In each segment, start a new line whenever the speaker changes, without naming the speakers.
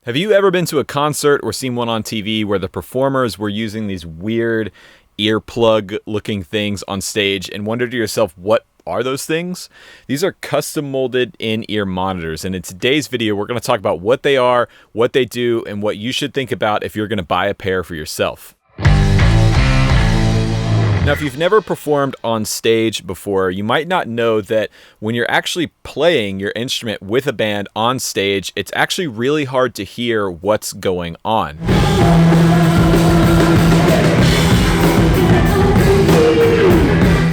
Have you ever been to a concert or seen one on TV where the performers were using these weird earplug looking things on stage and wondered to yourself, what are those things? These are custom molded in-ear monitors, and in today's video we're going to talk about what they are, what they do, and what you should think about if you're going to buy a pair for yourself. Now, if you've never performed on stage before, you might not know that when you're actually playing your instrument with a band on stage, it's actually really hard to hear what's going on.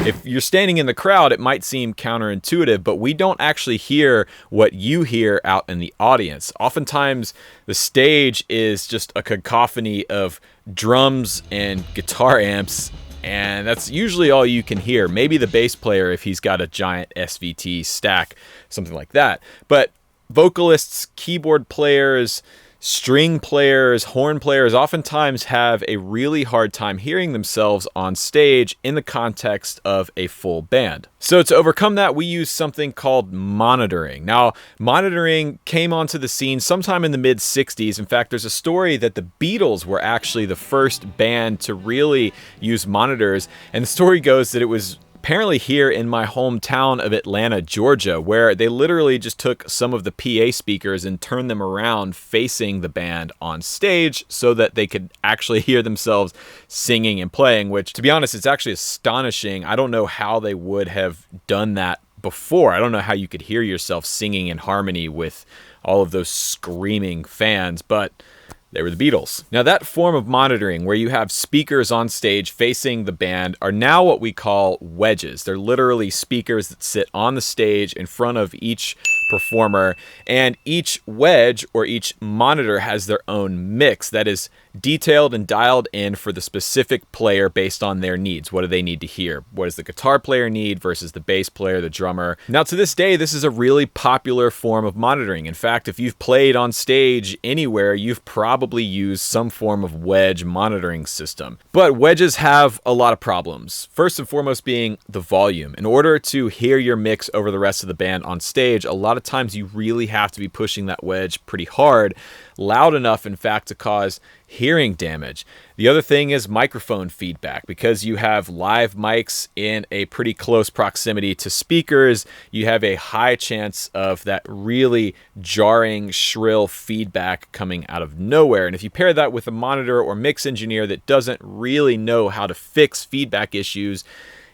If you're standing in the crowd, it might seem counterintuitive, but we don't actually hear what you hear out in the audience. Oftentimes, the stage is just a cacophony of drums and guitar amps, and that's usually all you can hear. Maybe the bass player if he's got a giant SVT stack, something like that. But vocalists, keyboard players, string players, horn players oftentimes have a really hard time hearing themselves on stage in the context of a full band. So to overcome that, we use something called monitoring. Now, monitoring came onto the scene sometime in the mid-60s. In fact, there's a story that the Beatles were actually the first band to really use monitors, and the story goes that it was apparently here in my hometown of Atlanta, Georgia, where they literally just took some of the PA speakers and turned them around facing the band on stage so that they could actually hear themselves singing and playing, which, to be honest, it's actually astonishing. I don't know how they would have done that before. I don't know how you could hear yourself singing in harmony with all of those screaming fans, but they were the Beatles. Now, that form of monitoring where you have speakers on stage facing the band are now what we call wedges. They're literally speakers that sit on the stage in front of each performer, and each wedge or each monitor has their own mix that is detailed and dialed in for the specific player based on their needs. What do they need to hear? What does the guitar player need versus the bass player, the drummer? Now, to this day, this is a really popular form of monitoring. In fact, if you've played on stage anywhere, you've probably used some form of wedge monitoring system. But wedges have a lot of problems. First and foremost being the volume. In order to hear your mix over the rest of the band on stage, a lot of times you really have to be pushing that wedge pretty hard, loud enough, in fact, to cause hearing damage. The other thing is microphone feedback. Because you have live mics in a pretty close proximity to speakers, you have a high chance of that really jarring, shrill feedback coming out of nowhere. And if you pair that with a monitor or mix engineer that doesn't really know how to fix feedback issues,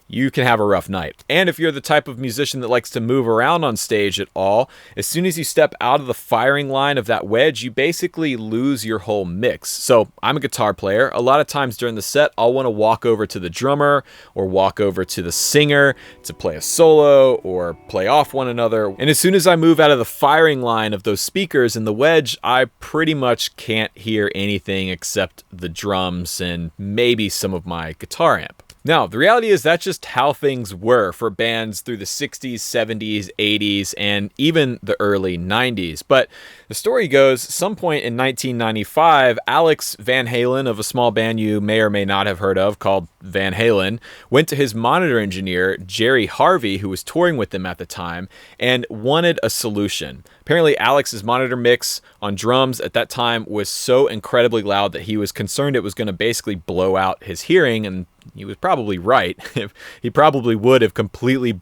you can have a rough night. And if you're the type of musician that likes to move around on stage at all, as soon as you step out of the firing line of that wedge, you basically lose your whole mix. So I'm a guitar player. A lot of times during the set, I'll want to walk over to the drummer or walk over to the singer to play a solo or play off one another. And as soon as I move out of the firing line of those speakers in the wedge, I pretty much can't hear anything except the drums and maybe some of my guitar amp. Now, the reality is that's just how things were for bands through the 60s, 70s, 80s, and even the early 90s. But the story goes, some point in 1995, Alex Van Halen of a small band you may or may not have heard of called Van Halen, went to his monitor engineer, Jerry Harvey, who was touring with them at the time, and wanted a solution. Apparently, Alex's monitor mix on drums at that time was so incredibly loud that he was concerned it was going to basically blow out his hearing, and he was probably right. He probably would have completely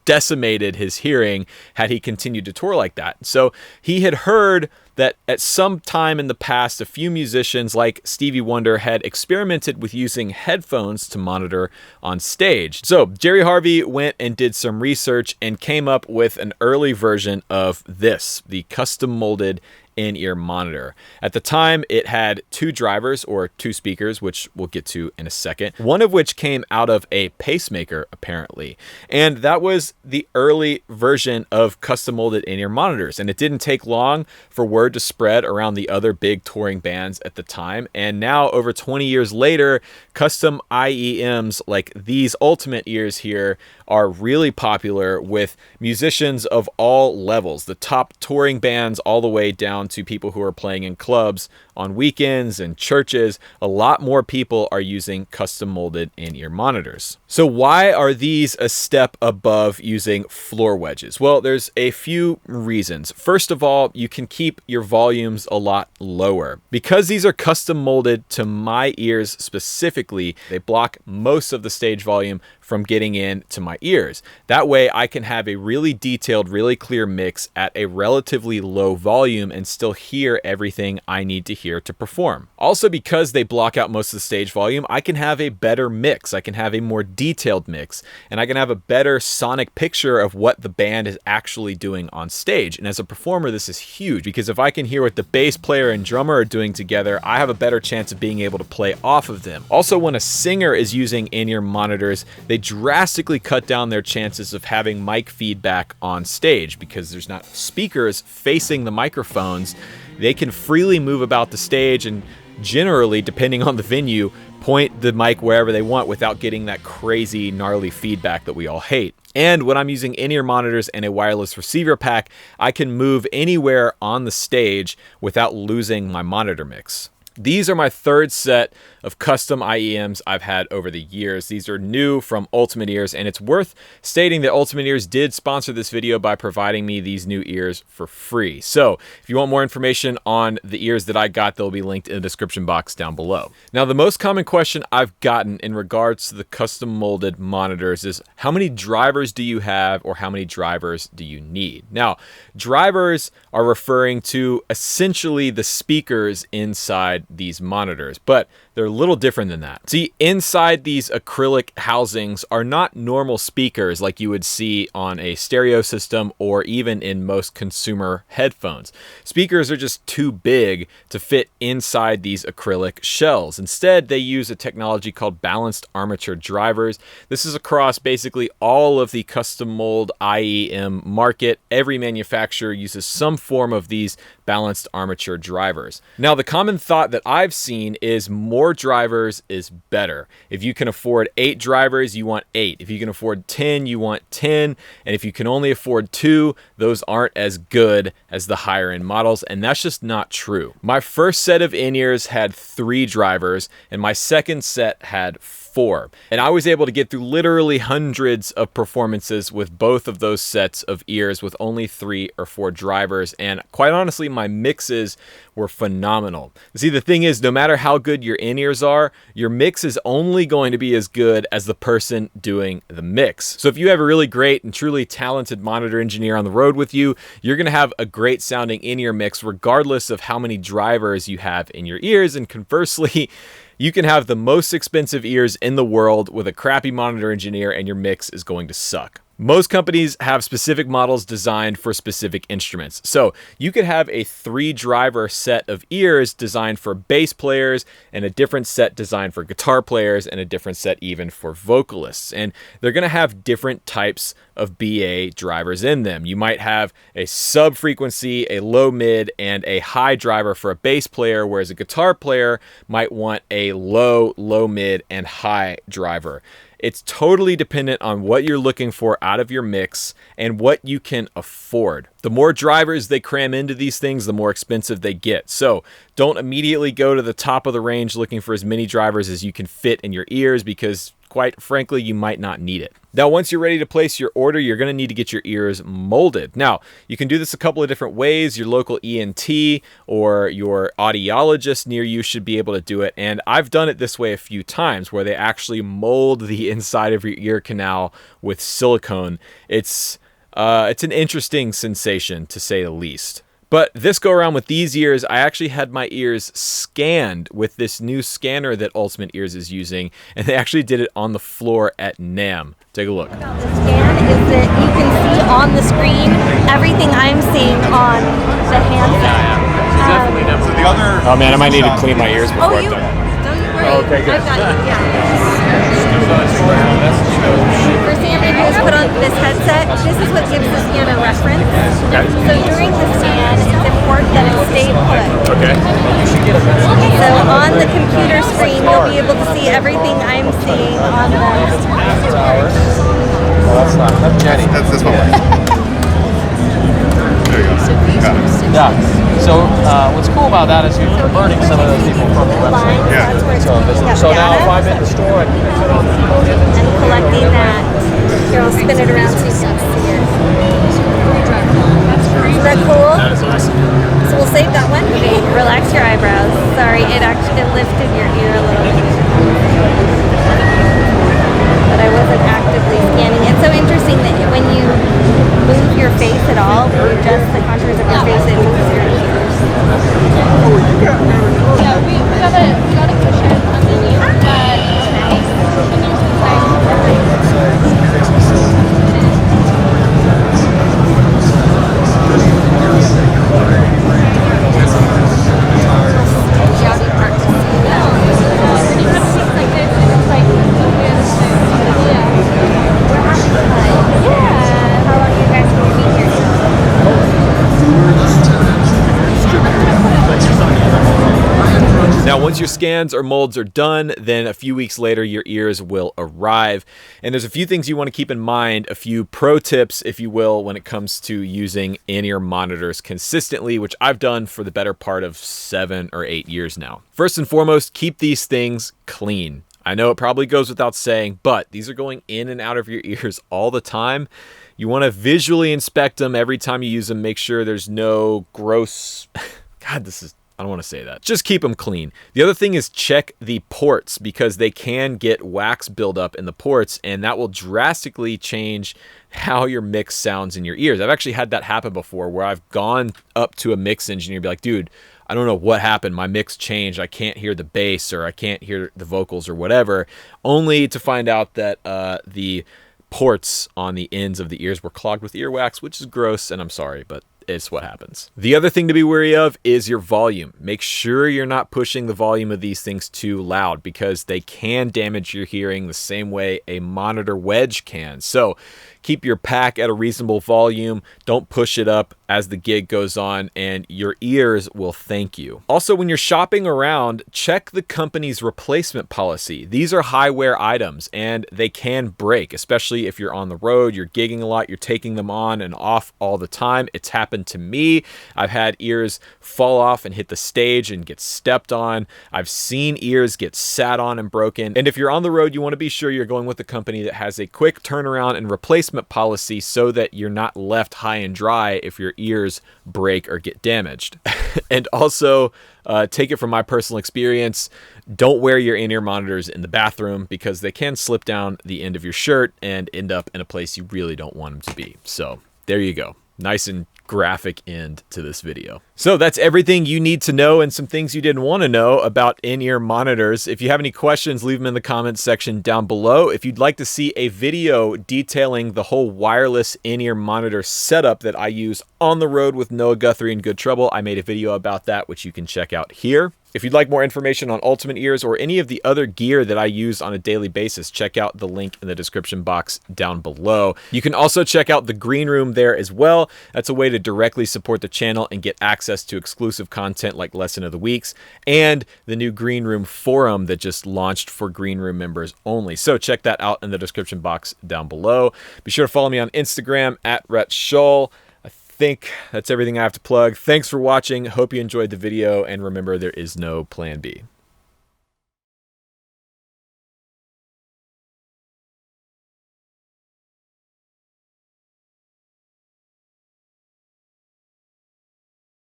decimated his hearing had he continued to tour like that. So he had heard that at some time in the past, a few musicians like Stevie Wonder had experimented with using headphones to monitor on stage. So Jerry Harvey went and did some research and came up with an early version of this, the custom molded in-ear monitor. At the time, it had two drivers or two speakers, which we'll get to in a second, one of which came out of a pacemaker, apparently. And that was the early version of custom molded in-ear monitors. And it didn't take long for word to spread around the other big touring bands at the time. And now, over 20 years later, custom IEMs like these Ultimate ears here are really popular with musicians of all levels, the top touring bands all the way down to people who are playing in clubs on weekends and churches, a lot more people are using custom molded in-ear monitors. So why are these a step above using floor wedges? Well, there's a few reasons. First of all, you can keep your volumes a lot lower. Because these are custom molded to my ears specifically, they block most of the stage volume from getting into my ears. That way I can have a really detailed, really clear mix at a relatively low volume and still hear everything I need to hear to perform. Also, because they block out most of the stage volume, I can have a better mix. I can have a more detailed mix, and I can have a better sonic picture of what the band is actually doing on stage. And as a performer, this is huge, because if I can hear what the bass player and drummer are doing together, I have a better chance of being able to play off of them. Also, when a singer is using in-ear monitors, they drastically cut down their chances of having mic feedback on stage, because there's not speakers facing the microphones. They can freely move about the stage and generally, depending on the venue, point the mic wherever they want without getting that crazy gnarly feedback that we all hate. And when I'm using in-ear monitors and a wireless receiver pack, I can move anywhere on the stage without losing my monitor mix. These are my third set of custom IEMs I've had over the years. These are new from Ultimate Ears, and it's worth stating that Ultimate Ears did sponsor this video by providing me these new ears for free. So if you want more information on the ears that I got, they'll be linked in the description box down below. Now, the most common question I've gotten in regards to the custom molded monitors is, how many drivers do you have, or how many drivers do you need? Now, drivers are referring to essentially the speakers inside these monitors, but they're a little different than that. See, inside these acrylic housings are not normal speakers like you would see on a stereo system or even in most consumer headphones. Speakers are just too big to fit inside these acrylic shells. Instead, they use a technology called balanced armature drivers. This is across basically all of the custom mold IEM market. Every manufacturer uses some form of these balanced armature drivers. Now, the common thought that I've seen is more drivers is better. If you can afford 8 drivers, you want 8. If you can afford 10, you want 10. And if you can only afford 2, those aren't as good as the higher end models. And that's just not true. My first set of in-ears had 3 drivers, and my second set had 4. And I was able to get through literally hundreds of performances with both of those sets of ears with only 3 or 4 drivers. And quite honestly, my mixes were phenomenal. See, the thing is, no matter how good your in-ears are, your mix is only going to be as good as the person doing the mix. So if you have a really great and truly talented monitor engineer on the road with you, you're going to have a great sounding in-ear mix regardless of how many drivers you have in your ears. And conversely, you can have the most expensive ears in the world with a crappy monitor engineer and your mix is going to suck. Most companies have specific models designed for specific instruments. So you could have a 3-driver set of ears designed for bass players and a different set designed for guitar players and a different set even for vocalists. And they're going to have different types of BA drivers in them. You might have a sub frequency, a low mid, and a high driver for a bass player, whereas a guitar player might want a low, low mid, and high driver. It's totally dependent on what you're looking for out of your mix and what you can afford. The more drivers they cram into these things, the more expensive they get. So don't immediately go to the top of the range looking for as many drivers as you can fit in your ears, because quite frankly, you might not need it. Now, once you're ready to place your order, you're going to need to get your ears molded. Now, you can do this a couple of different ways. Your local ENT or your audiologist near you should be able to do it. And I've done it this way a few times, where they actually mold the inside of your ear canal with silicone. It's an interesting sensation, to say the least. But this go around with these ears, I actually had my ears scanned with this new scanner that Ultimate Ears is using, and they actually did it on the floor at NAMM. Take a look.
About the scan is that you can see on the screen everything I'm seeing on the handset.
So the other.
Oh man, I might need to clean my ears before I'm done.
Don't you worry.
Oh, okay, good.
I've got you. For Sam to just put on this headset, this is what gives the scanner reference.
Okay.
So during the scan, it's important that it stay put.
Okay.
So on the computer screen, you'll be able to see everything I'm seeing on the.
That's Jenny. That's this one. There you go. Got it.
Yeah. So what's cool about that is you're converting some of those people from the website.
Yeah.
So now if I'm in the store, I can put on the
and collecting that. Here, I'll spin it around so you can see it. Is that cool?
That is awesome.
So we'll save that one. Okay, relax your eyebrows. Sorry, it lifted your ear a little bit. But I wasn't actively scanning. It's so interesting that when you move your face at all, when you adjust the contours of your face, it moves your ears.
Yeah, we got a cushion underneath that.
Now, once your scans or molds are done, then a few weeks later, your ears will arrive. And there's a few things you want to keep in mind, a few pro tips, if you will, when it comes to using in-ear monitors consistently, which I've done for the better part of 7 or 8 years now. First and foremost, keep these things clean. I know it probably goes without saying, but these are going in and out of your ears all the time. You want to visually inspect them every time you use them. Make sure there's no gross... God, I don't want to say that. Just keep them clean. The other thing is check the ports, because they can get wax buildup in the ports, and that will drastically change how your mix sounds in your ears. I've actually had that happen before, where I've gone up to a mix engineer and be like, dude, I don't know what happened. My mix changed. I can't hear the bass, or I can't hear the vocals or whatever, only to find out that the ports on the ends of the ears were clogged with earwax, which is gross, and I'm sorry, but it's what happens. The other thing to be wary of is your volume. Make sure you're not pushing the volume of these things too loud, because they can damage your hearing the same way a monitor wedge can. So keep your pack at a reasonable volume. Don't push it up as the gig goes on, and your ears will thank you. Also, when you're shopping around, check the company's replacement policy. These are high wear items, and they can break, especially if you're on the road, you're gigging a lot, you're taking them on and off all the time. It's happened to me. I've had ears fall off and hit the stage and get stepped on. I've seen ears get sat on and broken. And if you're on the road, you want to be sure you're going with a company that has a quick turnaround and replacement policy, so that you're not left high and dry if your ears break or get damaged. And also, take it from my personal experience, don't wear your in-ear monitors in the bathroom, because they can slip down the end of your shirt and end up in a place you really don't want them to be. So there you go. Nice and graphic end to this video. So that's everything you need to know, and some things you didn't want to know about in-ear monitors. If you have any questions, leave them in the comments section down below. If you'd like to see a video detailing the whole wireless in-ear monitor setup that I use on the road with Noah Guthrie in Good Trouble, I made a video about that, which you can check out here. If you'd like more information on Ultimate Ears or any of the other gear that I use on a daily basis, check out the link in the description box down below. You can also check out the Green Room there as well. That's a way to directly support the channel and get access to exclusive content like Lesson of the Weeks and the new Green Room forum that just launched for Green Room members only. So check that out in the description box down below. Be sure to follow me on Instagram at Rhett Shull. I think that's everything I have to plug. Thanks for watching. Hope you enjoyed the video, and remember, there is no plan B.